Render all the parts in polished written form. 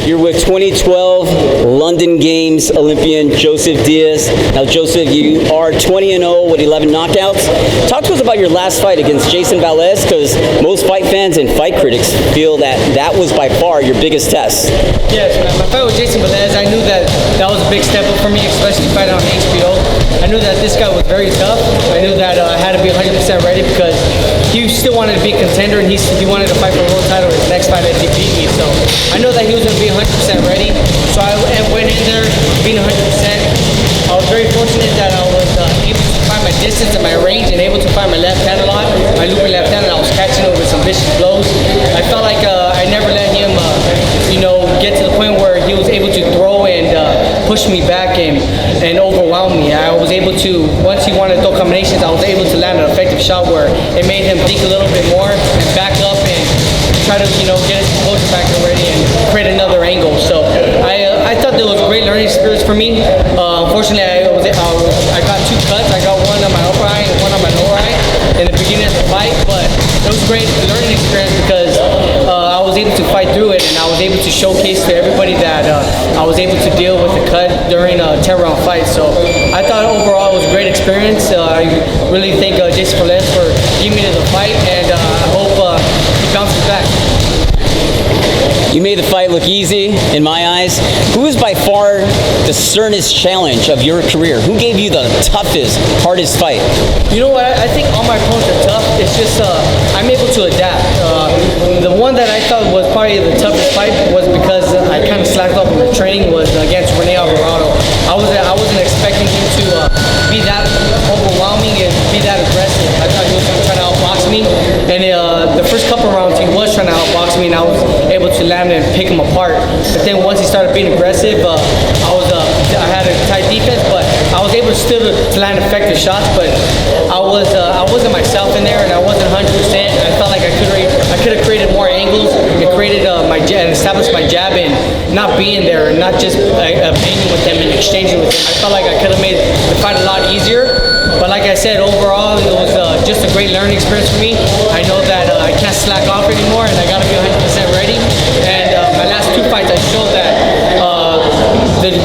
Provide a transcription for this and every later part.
You're with 2012 London Games Olympian Joseph Diaz. Now, Joseph, you are 20-0 with 11 knockouts. Talk to us about your last fight against JAYSON VELEZ, because most fight fans and fight critics feel that that was by far your biggest test. Yes, man. My fight with JAYSON VELEZ, I knew that that was a big step up for me, especially fighting on HBO. I knew that this guy was very tough. I knew that I had to be 100% ready because he still wanted to be a contender, and he wanted to fight for a world title his next fight as he beat me. So I know that he was going to be 100% ready. So I went in there being 100%. I was very fortunate that I was able to find my distance and my range and able to find my left hand a lot, my looping left hand, and I was catching it with some vicious blows. I felt like I never let him, get to the point where he was able to throw and push me back and overwhelm me. I was able to, once he wanted to throw combinations, I was able to land an effective shot where it made him think a little bit more and back up and try to, get his composure back already and create another angle. So I thought that was a great learning experience for me. Unfortunately, I got two cuts. I got one on my upper eye and one on my lower eye in the beginning of the fight, but it was a great learning experience because I was able to fight through it, and I was able to showcase to everybody that I was able to deal with the cut during a 10-round fight. So I thought overall it was a great experience. I really thank JAYSON VELEZ for giving me the fight, and I hope he bounces back. You made the fight look easy in my eyes. Who is by far the sternest challenge of your career? Who gave you the toughest, hardest fight? You know what? I think all my opponents are tough. It's just I'm able to adapt. The one that I thought was probably the toughest fight was because I kind of slacked off in the training was against Rene Alvarado. I wasn't expecting him to be that overwhelming and be that aggressive. I thought he was going to try to outbox me, and the first couple rounds he was trying to outbox me, and I was able to land and pick him apart. But then once he started being aggressive, I had a tight defense, but I was able to land effective shots. But I wasn't myself in there, and I wasn't 100%. I felt like I could have created more angles and created and established my jab and not being there and not just banging with them and exchanging with them. I felt like I could have made the fight a lot easier. But like I said, overall, it was just a great learning experience for me. I know that I can't slack off anymore, and I got to be 100% ready. And my last two fights, I showed that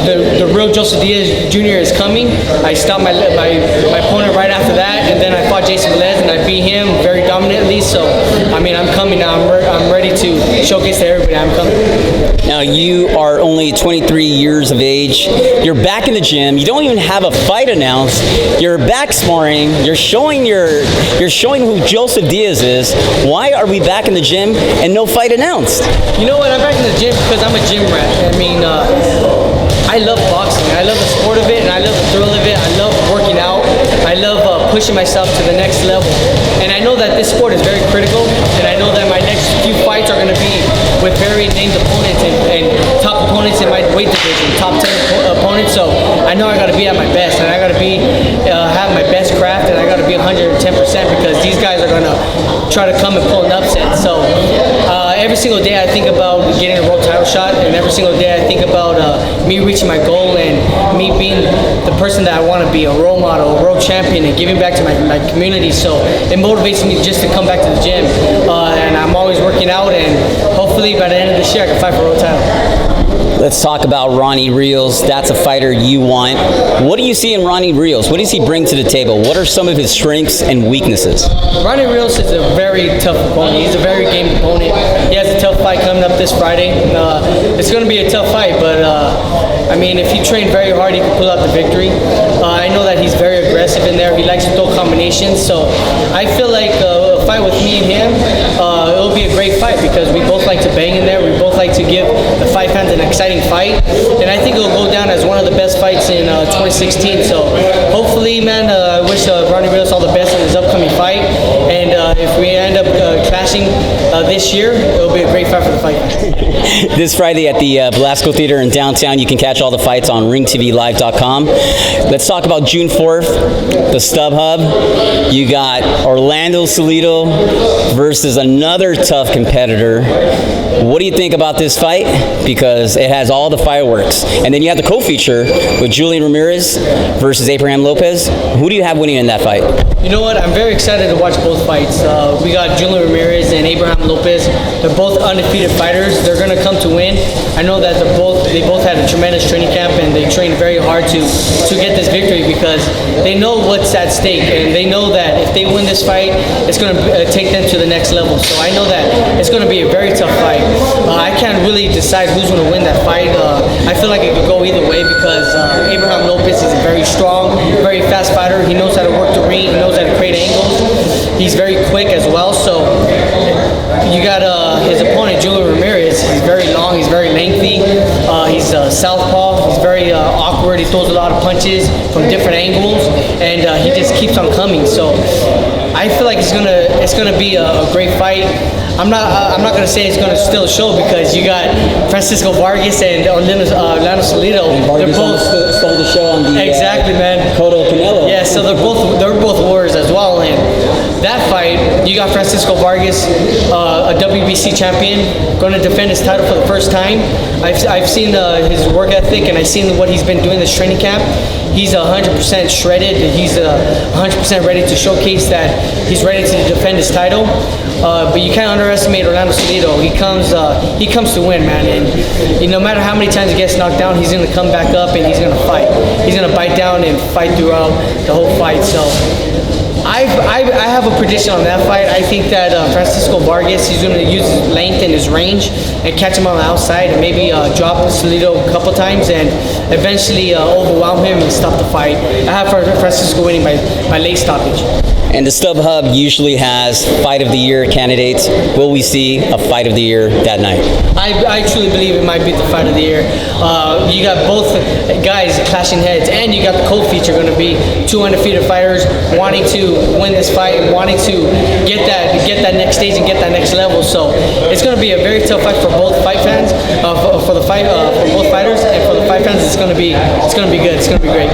the real Joseph Diaz Jr. is coming. I stopped my opponent right after that, and then I fought JAYSON VELEZ, and I beat him very dominantly. So, I mean, I'm coming now. I'm ready to showcase to everybody I'm coming. Now, you are only 23 years of age. You're back in the gym. You don't even have a fight announced. You're back sparring. You're showing who Joseph Diaz is. Why are we back in the gym and no fight announced? You know what? I'm back in the gym because I'm a gym rat. I mean, I love boxing. I love the sport of it, and I love the thrill of it. I love working out. I love pushing myself to the next level. And I know that this sport is very critical, and I know that my next few fights are going to be with very named opponents and top opponents in my weight division, top 10 opponents. So I know I got to be at my best, and I got to be have my best craft, and I got to be 110% because these guys are going to try to come and pull an upset. So every single day I think about getting a world title shot, and every single day I think about me reaching my goal and me being the person that I want to be, a role model, a world champion, and giving back to my community. So it motivates me just to come back to the gym, and I'm always working out, and hopefully by the end of this year I can fight for a world title. Let's talk about Ronnie Rios. That's a fighter you want. What do you see in Ronnie Rios? What does he bring to the table? What are some of his strengths and weaknesses? Ronnie Rios is a very tough opponent. He's a very game opponent. He has a tough fight coming up this Friday. It's going to be a tough fight, but I mean, if he trained very hard, he could pull out the victory. I know that he's very aggressive in there. He likes to throw combinations, so I feel like a fight with me and him, it'll be a great fight because we both like to bang in there. We both like to give the fight fans an exciting fight, and I think it'll go down as one of the best fights in 2016. So hopefully, man, I wish Ronnie Rios all the best in his upcoming fight, and if we end up clashing this year, it'll be a great fight for the fight. This Friday at the Velasco Theater in downtown, you can catch all the fights on ringtvlive.com. Let's talk about June 4th, the Stub Hub. You got Orlando Salido versus another tough competitor. What do you think about this fight? Because it has all the fireworks. And then you have the co-feature with Julian Ramirez versus Abraham Lopez. Who do you have winning in that fight? You know what? I'm very excited to watch both fights. We got Julian Ramirez Ramirez and Abraham Lopez. They're both undefeated fighters. They're going to come to win. I know that they both had a tremendous training camp, and they trained very hard to get this victory because they know what's at stake, and they know that if they win this fight, it's going to take them to the next level. So I know that it's going to be a very tough fight. I can't really decide who's going to win that fight. I feel like it could go either way because Abraham Lopez is a very strong, very fast fighter. He knows how to work the ring. He knows how to create angles. He's very quick as well. So you got his opponent, Julian Ramirez. He's very long. He's very lengthy. He's southpaw. He's very awkward. He throws a lot of punches from different angles, and he just keeps on coming. So I feel like it's gonna be a great fight. I'm not gonna say it's gonna still show because you got Francisco Vargas and Orlando Salido. They're both stole the show on the exactly, man. Cotto Canelo. Yeah, so they're both warriors as well. And that fight, you got Francisco Vargas, a WBC champion, going to defend his title for the first time. I've seen his work ethic, and I've seen what he's been doing this training camp. He's 100% shredded. He's 100% ready to showcase that he's ready to defend his title. But you can't underestimate Orlando Salido. He comes to win, man. And no matter how many times he gets knocked down, he's going to come back up and he's going to fight. He's going to bite down and fight throughout the whole fight. So I have a prediction on that fight. I think that Francisco Vargas, he's going to use his length and his range and catch him on the outside and maybe drop Salido a couple times and eventually overwhelm him and stop the fight. I have Francisco winning by late stoppage. And the StubHub usually has Fight of the Year candidates. Will we see a Fight of the Year that night? I truly believe it might be the Fight of the Year. You got both guys clashing heads, and you got the co-feature going to be two undefeated fighters wanting to win this fight and wanting to get that next stage and get that next level. So it's going to be a very tough fight for both fight fans, for both fighters, and for the fight fans. It's going to be good. It's going to be great.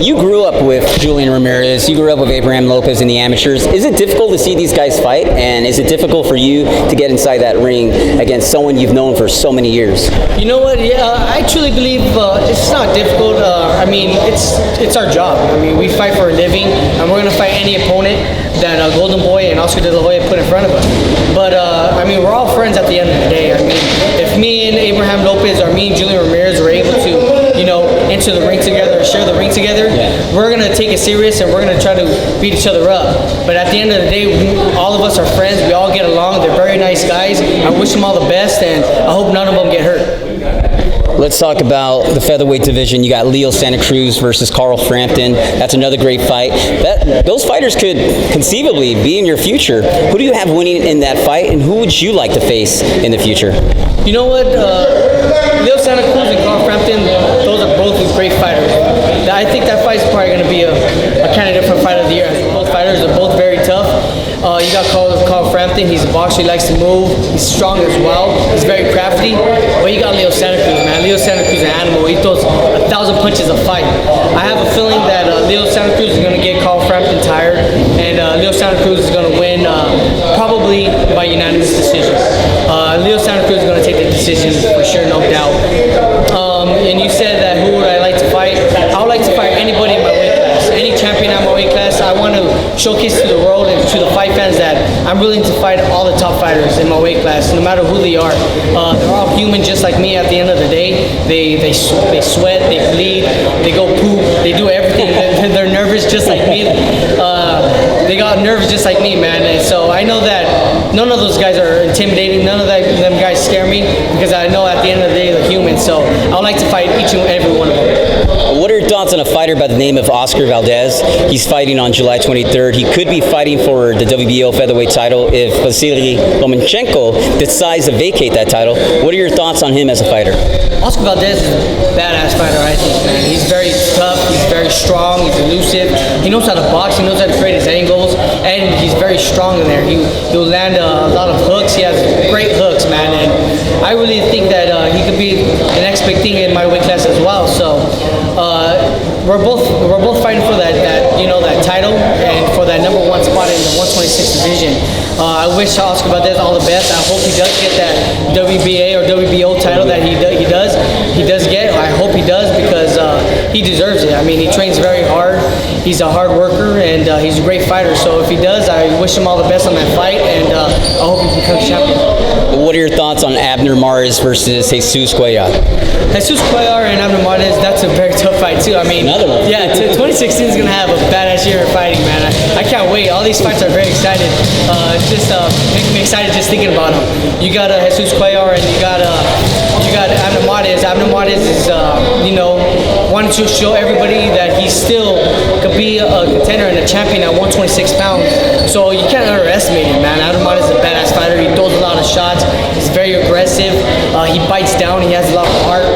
You grew up with Julian Ramirez. You grew up with Abraham Lopez in the amateurs. Is it difficult to see these guys fight? And is it difficult for you to get inside that ring against someone you've known for so many years? You know what? Yeah, I truly believe it's not difficult. I mean, it's our job. I mean, we fight for a living, and we're going to fight any opponent that Golden Boy and Oscar De La Hoya put in front of us. But, I mean, we're all friends at the end of the day. I mean, if me and Abraham Lopez or me and Julian Ramirez were able to, enter the ring together, share the ring together, we're going to take it serious and we're going to try to beat each other up. But at the end of the day, all of us are friends. We all get along. They're very nice guys. I wish them all the best, and I hope none of them get hurt. Let's talk about the featherweight division. You got Leo Santa Cruz versus Carl Frampton. That's another great fight. Those fighters could conceivably be in your future. Who do you have winning in that fight, and who would you like to face in the future? You know what? Leo Santa Cruz and Carl Frampton, those are both great fighters. I think that fight's probably going to be a candidate for Fight of the Year. Both fighters are both very tough. You got Carl Frampton. He's a boxer. He likes to move. He's strong as well. He's very crafty. But you got Leo Santa Cruz, man. Leo Santa Cruz is an animal. He throws 1,000 punches a fight. I have a feeling that Leo Santa Cruz is going to get Carl Frampton tired, and Leo Santa Cruz is going to win probably by unanimous decision. Leo Santa Cruz is going to take the decision for sure, no doubt. And you said that who would I like to fight? I would like to fight anybody in my weight class, any champion in my weight class. I want to showcase to the world and to the fight fans that I'm willing to fight all the top fighters in my weight class, no matter who they are. They're all human just like me at the end of the day. They sweat, they bleed, they go poop, they do everything. They're nervous just like me. They got nerves just like me, man. And so I know that none of those guys are intimidating. None of them guys scare me because I know at the end of the day they're human. So I would like to fight each and every one of them. What are your thoughts on a fighter by the name of Oscar Valdez? He's fighting on July 23rd. He could be fighting for the WBO featherweight title if Vasily Lomachenko decides to vacate that title. What are your thoughts on him as a fighter? Oscar Valdez is a badass fighter, I think, man. He's very tough, he's very strong, he's elusive. He knows how to box, he knows how to create his angles, and he's very strong in there. He'll land a lot of hooks. He has great hooks, man, and I really think that he could be the next big thing in my weight class as well. So we're both fighting for that title and for that number one spot in the 126 division. I wish Oscar Valdez all the best. I hope he does get that WBA or WBO title that he does get. I hope he does because he deserves it. I mean, he trains very hard. he's a hard worker, and he's a great fighter. So if he does, I wish him all the best on that fight, and I hope he becomes champion. What are your thoughts on Abner Mares versus Jesus Cuellar? Jesus Cuellar and Abner Mares, that's a very tough fight too. I mean, another one. Yeah, 2016 is gonna have a badass year of fighting, man. I can't wait. All these fights are very excited. It's just making me excited just thinking about them. You got Jesus Cuellar and you got Abner Mares. Abner Mares is wanting to show everybody that he still could be a contender and a champion at 126 pounds. So you can't underestimate him, man. Abner Mares is a badass fighter. He throws a lot of shots. He's very aggressive. He bites down. He has a lot of heart.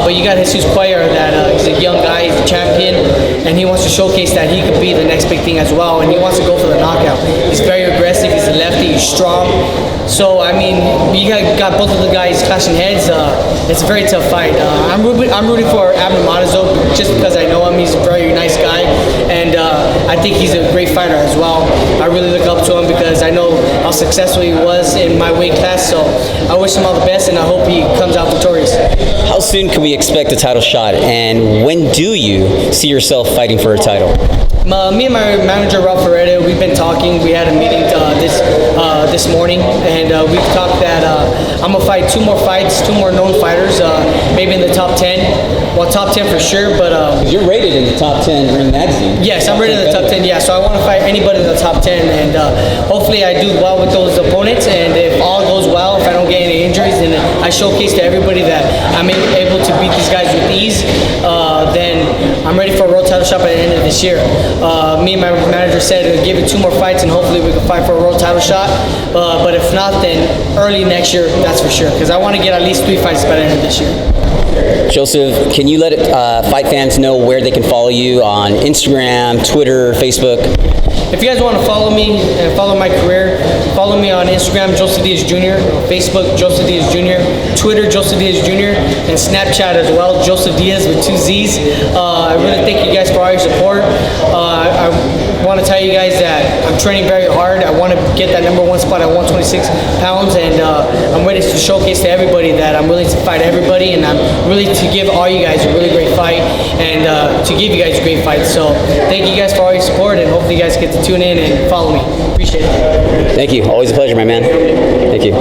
But you got Jesus Cuellar that he's a young guy. He's a champion, and he wants to showcase that he could be the next big thing as well. And he wants to go for the knockout. He's very aggressive. He's a lefty. He's strong. So I mean, you got both of the guys clashing heads. It's a very tough fight. I'm rooting for Abner Mares though, just because I know him. He's a very nice guy, and I think he's a great fighter as well. I really look up to him because I know how successful he was in my weight class. So I wish him all the best, and I hope he comes out victorious. How soon can we expect a title shot, and when do you see yourself fighting for a title? Me and my manager, Ralph Ferreira, we've been talking. We had a meeting this morning, and we've talked that I'm going to fight two more known fighters, maybe in the top 10. Well, top 10 for sure, but... You're rated in the top 10 Ring Magazine. Yes, I'm rated in the top 10, yeah. So I want to fight anybody in the top 10, and hopefully I do well with those opponents, and if all goes well, if I don't get any injuries, then I showcase to everybody that I'm able to beat these guys with ease, then I'm ready for a world title shot by the end of this year. Me and my manager said give it 2 more fights, and hopefully we can fight for a world title shot. But if not, then early next year, that's for sure, because I want to get at least 3 fights by the end of this year. Joseph, can you let fight fans know where they can follow you on Instagram, Twitter, Facebook? If you guys want to follow me and follow my career, follow me on Instagram, Joseph Diaz Jr., Facebook, Joseph Diaz Jr., Twitter, Joseph Diaz Jr., and Snapchat as well, Joseph Diaz with 2 Z's. I really thank you guys for all your support. I want to tell you guys that I'm training very hard. I want to get that #1 spot at 126 pounds, and I'm ready to showcase to everybody that I'm willing to fight everybody, and I'm willing to give all you guys a really great fight, and to give you guys a great fight. So thank you guys for all your support, and hopefully you guys get to tune in and follow me. Appreciate it. Thank you. Always a pleasure, my man. Thank you.